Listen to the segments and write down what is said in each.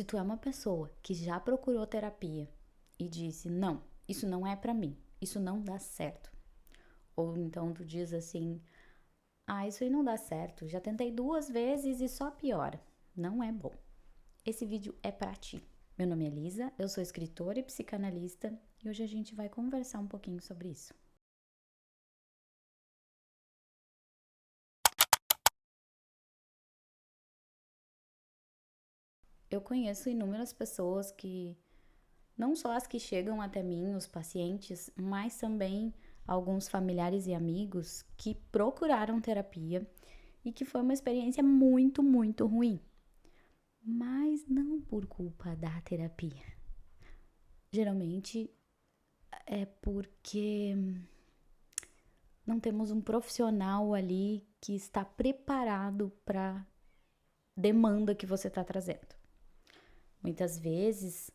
Se tu é uma pessoa que já procurou terapia e disse, não, isso não é pra mim, isso não dá certo. Ou então tu diz assim, isso aí não dá certo, já tentei 2 vezes e só piora. Não é bom. Esse vídeo é pra ti. Meu nome é Lisa, eu sou escritora e psicanalista e hoje a gente vai conversar um pouquinho sobre isso. Eu conheço inúmeras pessoas que, não só as que chegam até mim, os pacientes, mas também alguns familiares e amigos que procuraram terapia e que foi uma experiência muito, muito ruim. Mas não por culpa da terapia. Geralmente é porque não temos um profissional ali que está preparado para demanda que você está trazendo. Muitas vezes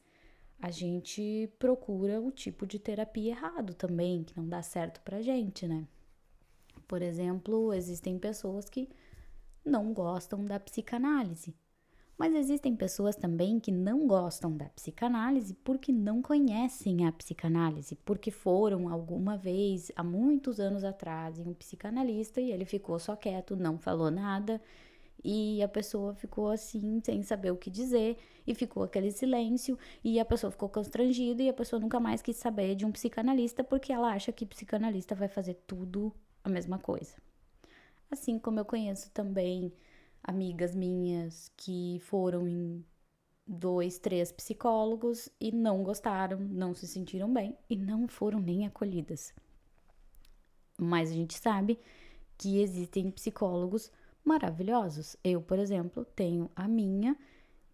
a gente procura o tipo de terapia errado também, que não dá certo pra gente, né? Por exemplo, existem pessoas que não gostam da psicanálise, mas existem pessoas também que não gostam da psicanálise porque não conhecem a psicanálise, porque foram alguma vez, há muitos anos atrás, em um psicanalista e ele ficou só quieto, não falou nada e a pessoa ficou assim, sem saber o que dizer, e ficou aquele silêncio, e a pessoa ficou constrangida, e a pessoa nunca mais quis saber de um psicanalista, porque ela acha que psicanalista vai fazer tudo a mesma coisa. Assim como eu conheço também amigas minhas que foram em 2, 3 psicólogos e não gostaram, não se sentiram bem e não foram nem acolhidas. Mas a gente sabe que existem psicólogos maravilhosos. Eu, por exemplo, tenho a minha,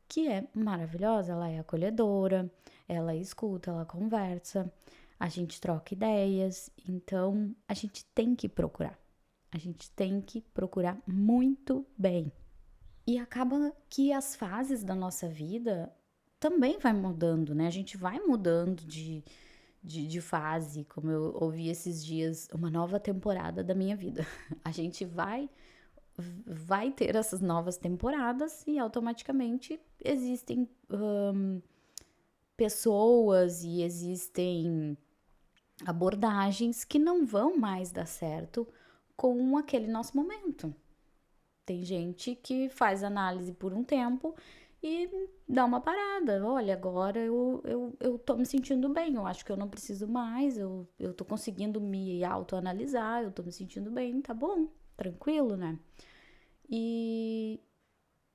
que é maravilhosa, ela é acolhedora, ela escuta, ela conversa, a gente troca ideias, então a gente tem que procurar. A gente tem que procurar muito bem. E acaba que as fases da nossa vida também vai mudando, né? A gente vai mudando de fase, como eu ouvi esses dias, uma nova temporada da minha vida. A gente vai ter essas novas temporadas e automaticamente existem pessoas e existem abordagens que não vão mais dar certo com aquele nosso momento. Tem gente que faz análise por um tempo e dá uma parada. Olha, agora eu tô me sentindo bem, eu acho que eu não preciso mais, eu tô conseguindo me autoanalisar, eu tô me sentindo bem, tá bom, tranquilo, né? E,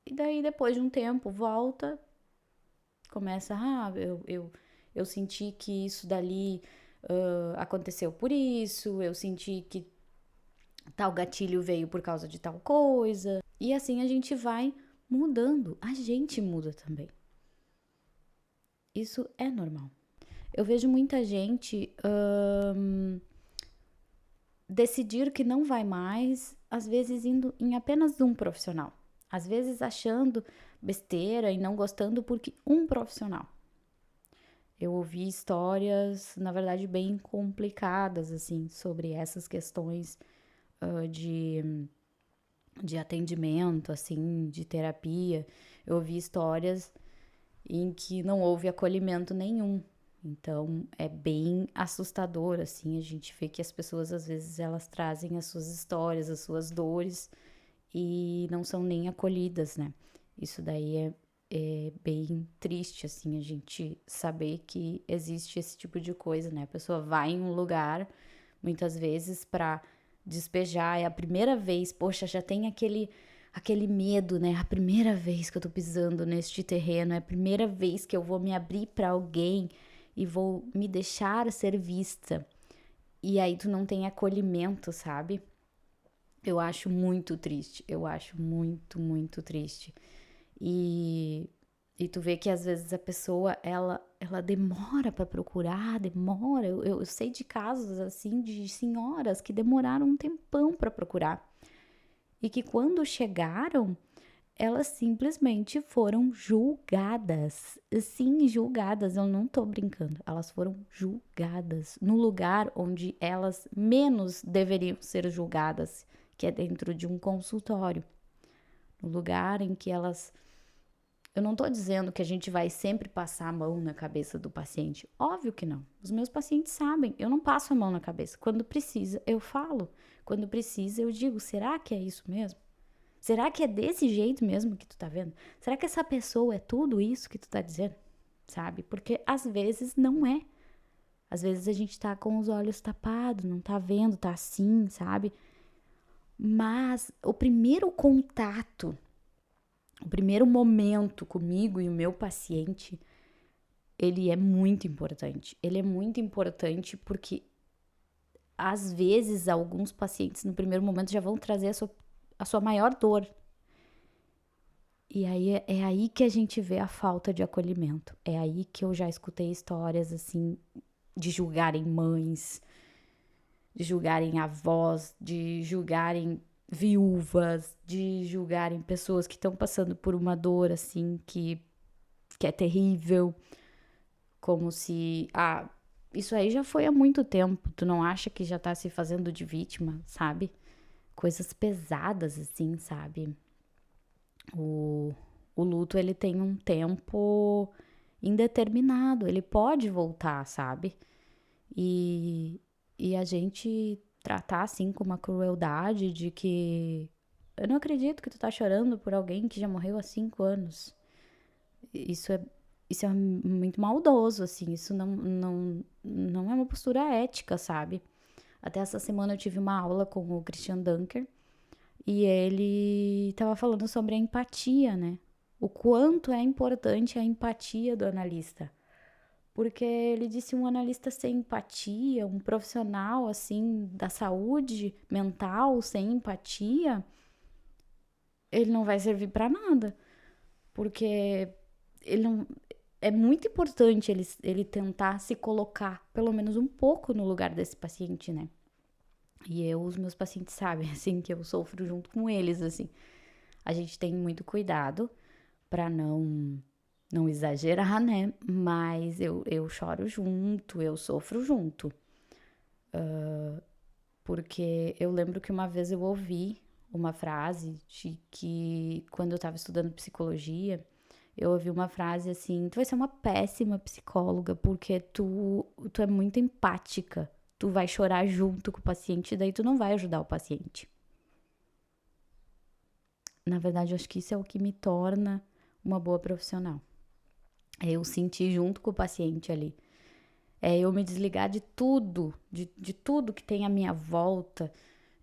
e daí, depois de um tempo, volta, começa, eu senti que isso dali aconteceu por isso, eu senti que tal gatilho veio por causa de tal coisa. E assim a gente vai mudando, a gente muda também. Isso é normal. Eu vejo muita gente decidir que não vai mais, às vezes indo em apenas um profissional. Às vezes achando besteira e não gostando porque um profissional. Eu ouvi histórias, na verdade, bem complicadas, assim, sobre essas questões de atendimento, assim, de terapia. Eu ouvi histórias em que não houve acolhimento nenhum. Então, é bem assustador, assim, a gente vê que as pessoas, às vezes, elas trazem as suas histórias, as suas dores e não são nem acolhidas, né? Isso daí é bem triste, assim, a gente saber que existe esse tipo de coisa, né? A pessoa vai em um lugar, muitas vezes, pra despejar, é a primeira vez, poxa, já tem aquele medo, né? A primeira vez que eu tô pisando neste terreno, é a primeira vez que eu vou me abrir pra alguém e vou me deixar ser vista. E aí tu não tem acolhimento, sabe? Eu acho muito triste, eu acho muito, muito triste. E, e tu vê que às vezes a pessoa, ela demora pra procurar, demora. Eu sei de casos assim de senhoras que demoraram um tempão pra procurar. E que quando chegaram, elas simplesmente foram julgadas. Sim, julgadas, eu não tô brincando. Elas foram julgadas no lugar onde elas menos deveriam ser julgadas, que é dentro de um consultório. No lugar em que elas Eu não tô dizendo que a gente vai sempre passar a mão na cabeça do paciente. Óbvio que não. Os meus pacientes sabem, eu não passo a mão na cabeça. Quando precisa, eu falo. Quando precisa, eu digo, será que é isso mesmo? Será que é desse jeito mesmo que tu tá vendo? Será que essa pessoa é tudo isso que tu tá dizendo? Sabe? Porque às vezes não é. Às vezes a gente tá com os olhos tapados, não tá vendo, tá assim, sabe? Mas o primeiro contato, o primeiro momento comigo e o meu paciente, ele é muito importante. Ele é muito importante porque às vezes alguns pacientes no primeiro momento já vão trazer a sua maior dor. E aí é aí que a gente vê a falta de acolhimento. É aí que eu já escutei histórias assim de julgarem mães, de julgarem avós, de julgarem viúvas, de julgarem pessoas que estão passando por uma dor assim que é terrível, como se isso aí já foi há muito tempo, tu não acha que já tá se fazendo de vítima, sabe? Coisas pesadas assim, sabe? O luto, ele tem um tempo indeterminado, ele pode voltar, sabe? E, e a gente tratar assim com uma crueldade de que eu não acredito que tu tá chorando por alguém que já morreu há 5 anos. Isso é, isso é muito maldoso, assim, isso não é uma postura ética, sabe? Até essa semana eu tive uma aula com o Christian Dunker e ele tava falando sobre a empatia, né? O quanto é importante a empatia do analista. Porque ele disse um analista sem empatia, um profissional assim da saúde mental sem empatia, ele não vai servir para nada. Porque ele não, é muito importante ele tentar se colocar pelo menos um pouco no lugar desse paciente, né? E os meus pacientes sabem, assim, que eu sofro junto com eles, assim. A gente tem muito cuidado para não exagerar, né? Mas eu choro junto, eu sofro junto. Porque eu lembro que uma vez eu ouvi uma frase de que, quando eu tava estudando psicologia, eu ouvi uma frase assim: tu vai ser uma péssima psicóloga porque tu é muito empática. Tu vai chorar junto com o paciente, daí tu não vai ajudar o paciente. Na verdade, eu acho que isso é o que me torna uma boa profissional. É eu sentir junto com o paciente ali. É eu me desligar de tudo, de tudo que tem à minha volta,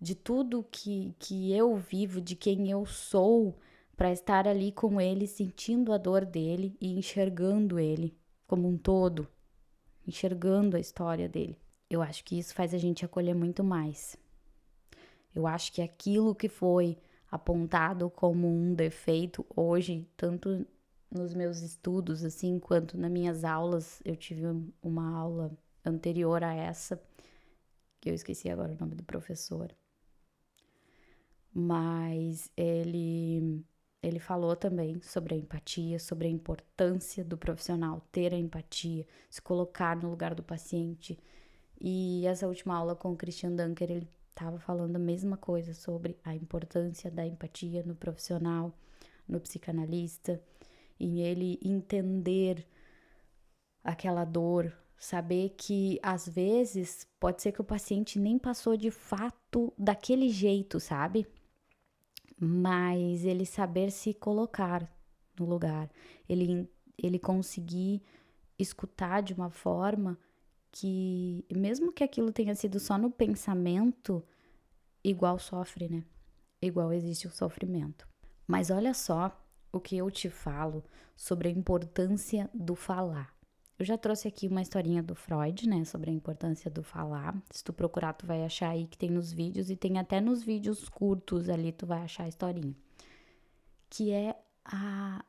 de tudo que eu vivo, de quem eu sou, para estar ali com ele, sentindo a dor dele e enxergando ele como um todo, enxergando a história dele. Eu acho que isso faz a gente acolher muito mais. Eu acho que aquilo que foi apontado como um defeito hoje, tanto nos meus estudos, assim, quanto nas minhas aulas, eu tive uma aula anterior a essa, que eu esqueci agora o nome do professor, mas ele falou também sobre a empatia, sobre a importância do profissional ter a empatia, se colocar no lugar do paciente. E essa última aula com o Christian Dunker, ele estava falando a mesma coisa sobre a importância da empatia no profissional, no psicanalista, em ele entender aquela dor, saber que às vezes pode ser que o paciente nem passou de fato daquele jeito, sabe? Mas ele saber se colocar no lugar, ele conseguir escutar de uma forma que, mesmo que aquilo tenha sido só no pensamento, igual sofre, né? Igual existe o sofrimento. Mas olha só o que eu te falo sobre a importância do falar. Eu já trouxe aqui uma historinha do Freud, né, sobre a importância do falar. Se tu procurar, tu vai achar aí que tem nos vídeos, e tem até nos vídeos curtos ali, tu vai achar a historinha. Que é a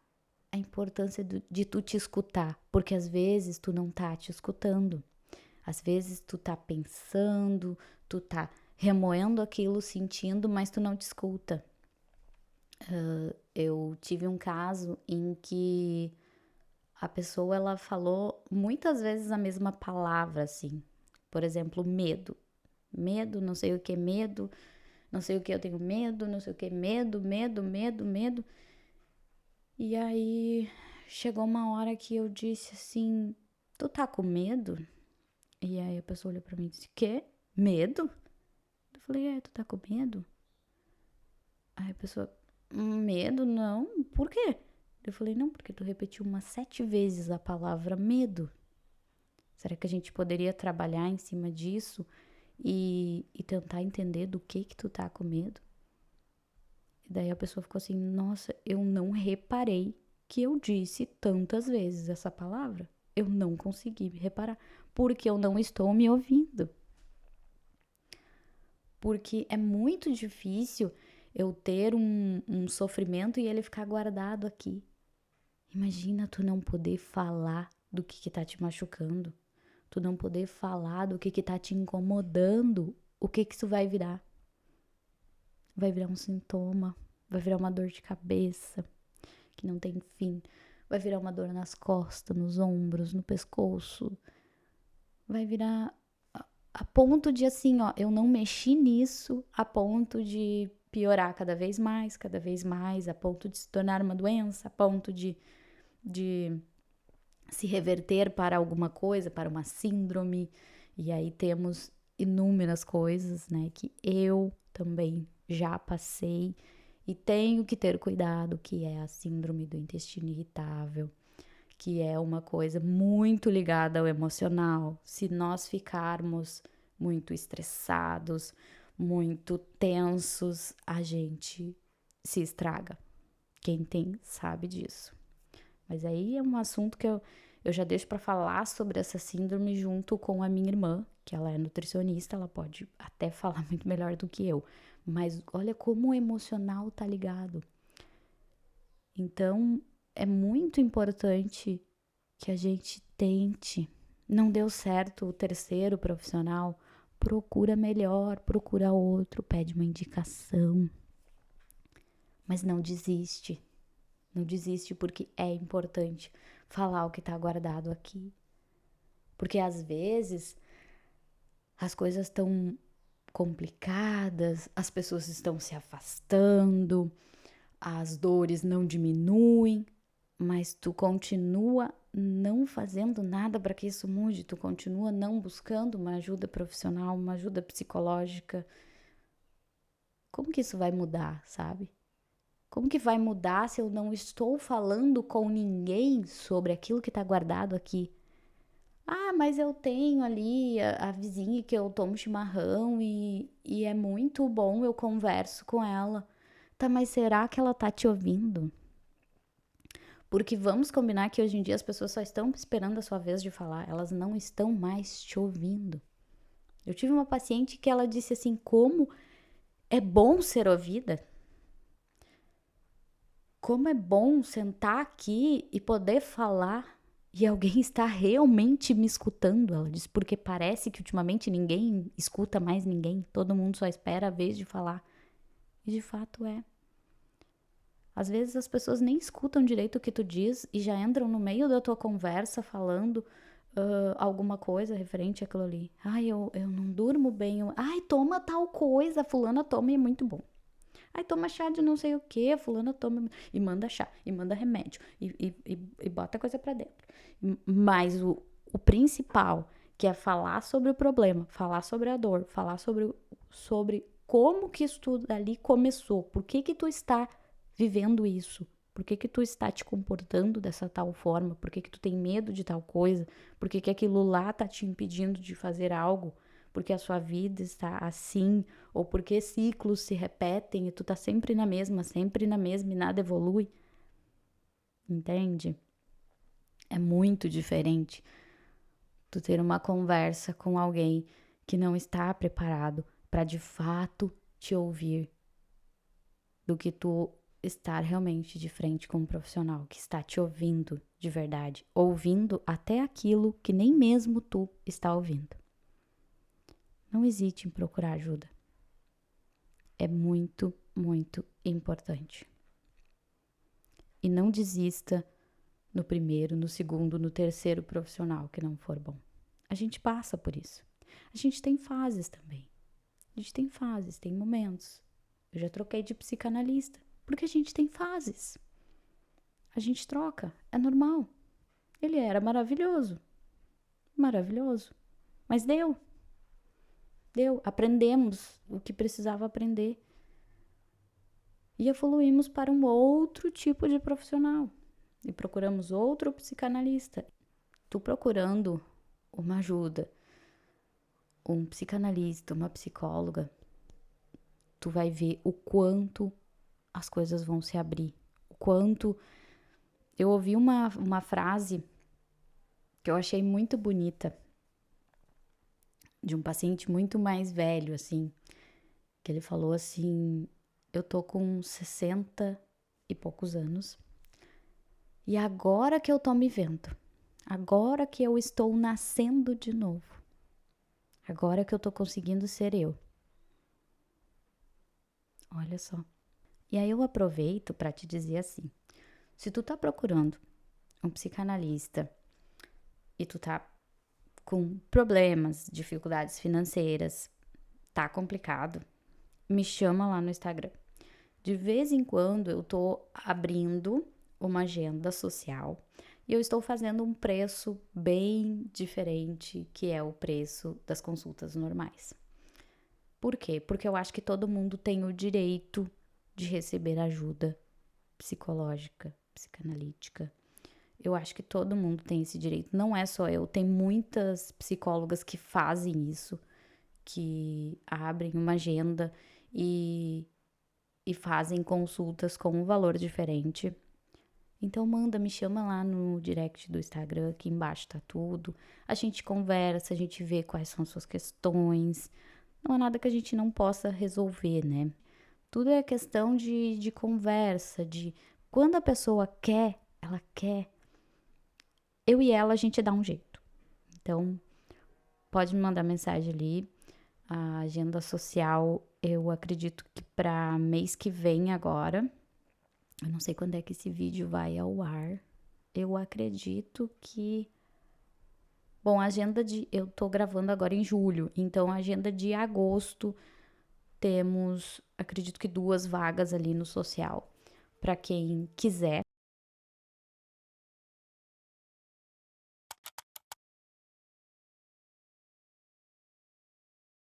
importância de tu te escutar, porque às vezes tu não tá te escutando. Às vezes tu tá pensando, tu tá remoendo aquilo, sentindo, mas tu não te escuta. Eu tive um caso em que a pessoa, ela falou muitas vezes a mesma palavra, assim. Por exemplo, medo. Medo, não sei o que, medo, não sei o que eu tenho medo, não sei o que, medo, medo, medo, medo. E aí chegou uma hora que eu disse assim: tu tá com medo? E aí a pessoa olhou pra mim e disse: quê? Medo? Eu falei: tu tá com medo? Aí a pessoa: medo? Não, por quê? Eu falei: não, porque tu repetiu umas 7 vezes a palavra medo. Será que a gente poderia trabalhar em cima disso e tentar entender do que tu tá com medo? E daí a pessoa ficou assim: nossa, eu não reparei que eu disse tantas vezes essa palavra. Eu não consegui reparar, porque eu não estou me ouvindo. Porque é muito difícil eu ter um sofrimento e ele ficar guardado aqui. Imagina tu não poder falar do que tá te machucando. Tu não poder falar do que tá te incomodando. O que isso vai virar? Vai virar um sintoma. Vai virar uma dor de cabeça que não tem fim. Vai virar uma dor nas costas, nos ombros, no pescoço. Vai virar a ponto de assim, ó, eu não mexi nisso, a ponto de piorar cada vez mais, a ponto de se tornar uma doença, a ponto de se reverter para alguma coisa, para uma síndrome. E aí temos inúmeras coisas, né, que eu também já passei e tenho que ter cuidado, que é a síndrome do intestino irritável, que é uma coisa muito ligada ao emocional. Se nós ficarmos muito estressados, muito tensos, a gente se estraga. Quem tem sabe disso. Mas aí é um assunto que eu já deixo para falar sobre essa síndrome junto com a minha irmã, que ela é nutricionista, ela pode até falar muito melhor do que eu. Mas olha como o emocional tá ligado. Então, é muito importante que a gente tente. Não deu certo o terceiro profissional, procura melhor, procura outro, pede uma indicação. Mas não desiste. Não desiste porque é importante falar o que está guardado aqui. Porque às vezes as coisas estão complicadas, as pessoas estão se afastando, as dores não diminuem, mas tu continua não fazendo nada para que isso mude, tu continua não buscando uma ajuda profissional, uma ajuda psicológica. Como que isso vai mudar, sabe? Como que vai mudar se eu não estou falando com ninguém sobre aquilo que está guardado aqui? Ah, mas eu tenho ali a vizinha que eu tomo chimarrão e é muito bom, eu converso com ela. Tá, mas será que ela tá te ouvindo? Porque vamos combinar que hoje em dia as pessoas só estão esperando a sua vez de falar, elas não estão mais te ouvindo. Eu tive uma paciente que ela disse assim: como é bom ser ouvida. Como é bom sentar aqui e poder falar e alguém está realmente me escutando. Ela disse, porque parece que ultimamente ninguém escuta mais ninguém, todo mundo só espera a vez de falar. E de fato é. Às vezes as pessoas nem escutam direito o que tu diz e já entram no meio da tua conversa falando alguma coisa referente àquilo ali. Ai, eu não durmo bem. Ai, toma tal coisa, fulana toma e é muito bom. Aí toma chá de não sei o que, fulana toma e manda chá, e manda remédio, e bota coisa pra dentro. Mas o principal, que é falar sobre o problema, falar sobre a dor, falar sobre como que isso tudo ali começou, por que que tu está vivendo isso, por que que tu está te comportando dessa tal forma, por que que tu tem medo de tal coisa, por que que aquilo lá tá te impedindo de fazer algo, porque a sua vida está assim, ou porque ciclos se repetem e tu tá sempre na mesma e nada evolui. Entende? É muito diferente tu ter uma conversa com alguém que não está preparado para de fato te ouvir do que tu estar realmente de frente com um profissional que está te ouvindo de verdade, ouvindo até aquilo que nem mesmo tu está ouvindo. Não hesite em procurar ajuda. É muito, muito importante. E não desista no primeiro, no segundo, no terceiro profissional que não for bom. A gente passa por isso. A gente tem fases também. A gente tem fases, tem momentos. Eu já troquei de psicanalista, porque a gente tem fases. A gente troca, é normal. Ele era maravilhoso, maravilhoso. Mas deu. Aprendemos o que precisava aprender. E evoluímos para um outro tipo de profissional. E procuramos outro psicanalista. Tu procurando uma ajuda, um psicanalista, uma psicóloga, tu vai ver o quanto as coisas vão se abrir. O quanto... Eu ouvi uma frase que eu achei muito bonita, de um paciente muito mais velho, assim, que ele falou assim: eu tô com 60 e poucos anos, e agora que eu tô me vendo, agora que eu estou nascendo de novo, agora que eu tô conseguindo ser eu. Olha só. E aí eu aproveito para te dizer assim, se tu tá procurando um psicanalista e tu tá com problemas, dificuldades financeiras, tá complicado, me chama lá no Instagram. De vez em quando eu tô abrindo uma agenda social e eu estou fazendo um preço bem diferente, que é o preço das consultas normais. Por quê? Porque eu acho que todo mundo tem o direito de receber ajuda psicológica, psicanalítica. Eu acho que todo mundo tem esse direito, não é só eu. Tem muitas psicólogas que fazem isso, que abrem uma agenda e fazem consultas com um valor diferente. Então me chama lá no direct do Instagram, aqui embaixo tá tudo. A gente conversa, a gente vê quais são as suas questões. Não é nada que a gente não possa resolver, né? Tudo é questão de conversa, de quando a pessoa quer, ela quer. Eu e ela, a gente dá um jeito. Então, pode me mandar mensagem ali. A agenda social, eu acredito que para mês que vem agora. Eu não sei quando é que esse vídeo vai ao ar. Eu acredito que... Bom, eu tô gravando agora em julho. Então, a agenda de agosto, temos, acredito que 2 vagas ali no social. Para quem quiser